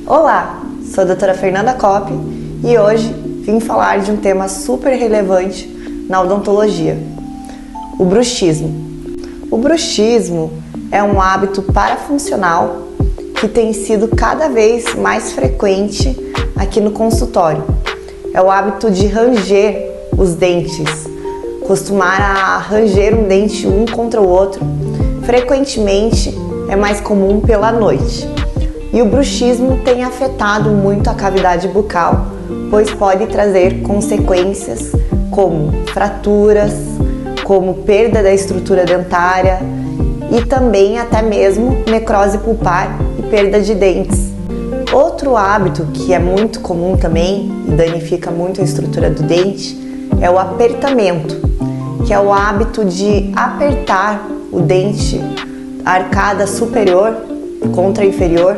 Olá, sou a doutora Fernanda Kopp e hoje vim falar de um tema super relevante na odontologia, o bruxismo. O bruxismo é um hábito parafuncional que tem sido cada vez mais frequente aqui no consultório. É o hábito de ranger os dentes, costumar a ranger um dente um contra o outro. Frequentemente é mais comum pela noite. E o bruxismo tem afetado muito a cavidade bucal, pois pode trazer consequências como fraturas, como perda da estrutura dentária e também até mesmo necrose pulpar e perda de dentes. Outro hábito que é muito comum também e danifica muito a estrutura do dente é o apertamento, que é o hábito de apertar o dente, a arcada superior contra a inferior,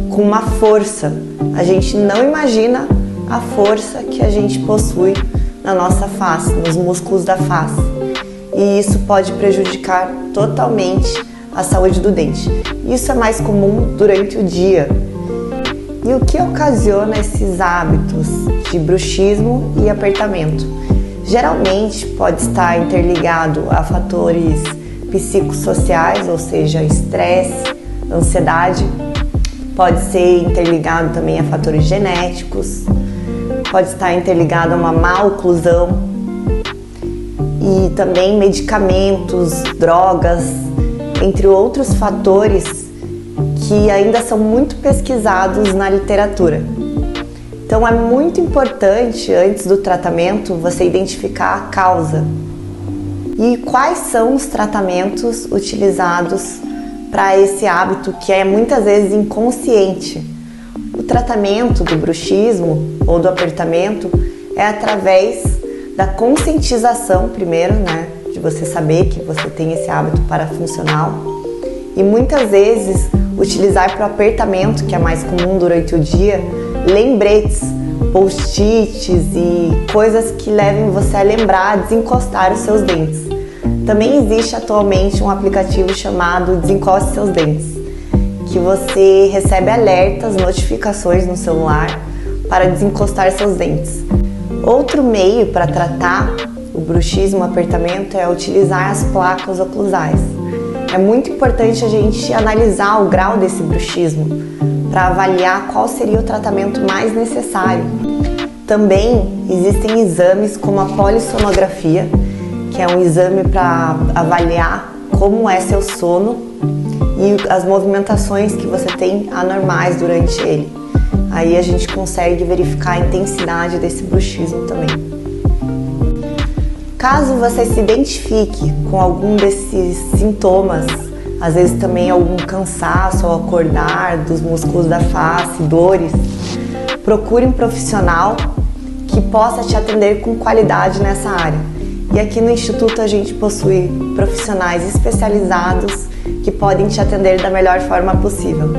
com uma força. A gente não imagina a força que a gente possui na nossa face, nos músculos da face. E isso pode prejudicar totalmente a saúde do dente. Isso é mais comum durante o dia. E o que ocasiona esses hábitos de bruxismo e apertamento? Geralmente pode estar interligado a fatores psicossociais, ou seja, estresse, ansiedade. Pode ser interligado também a fatores genéticos, pode estar interligado a uma má oclusão e também medicamentos, drogas, entre outros fatores que ainda são muito pesquisados na literatura. Então é muito importante, antes do tratamento, você identificar a causa. E quais são os tratamentos utilizados para esse hábito que é muitas vezes inconsciente? O tratamento do bruxismo ou do apertamento é através da conscientização primeiro, de você saber que você tem esse hábito parafuncional, e muitas vezes utilizar para o apertamento, que é mais comum durante o dia, lembretes, post-its e coisas que levem você a lembrar, a desencostar os seus dentes. Também existe atualmente um aplicativo chamado Desencoste Seus Dentes, que você recebe alertas, notificações no celular para desencostar seus dentes. Outro meio para tratar o bruxismo, o apertamento, é utilizar as placas oclusais. É muito importante a gente analisar o grau desse bruxismo para avaliar qual seria o tratamento mais necessário. Também existem exames como a polissonografia, que é um exame para avaliar como é seu sono e as movimentações que você tem anormais durante ele. Aí a gente consegue verificar a intensidade desse bruxismo também. Caso você se identifique com algum desses sintomas, às vezes também algum cansaço ao acordar dos músculos da face, dores, procure um profissional que possa te atender com qualidade nessa área. E aqui no Instituto a gente possui profissionais especializados que podem te atender da melhor forma possível.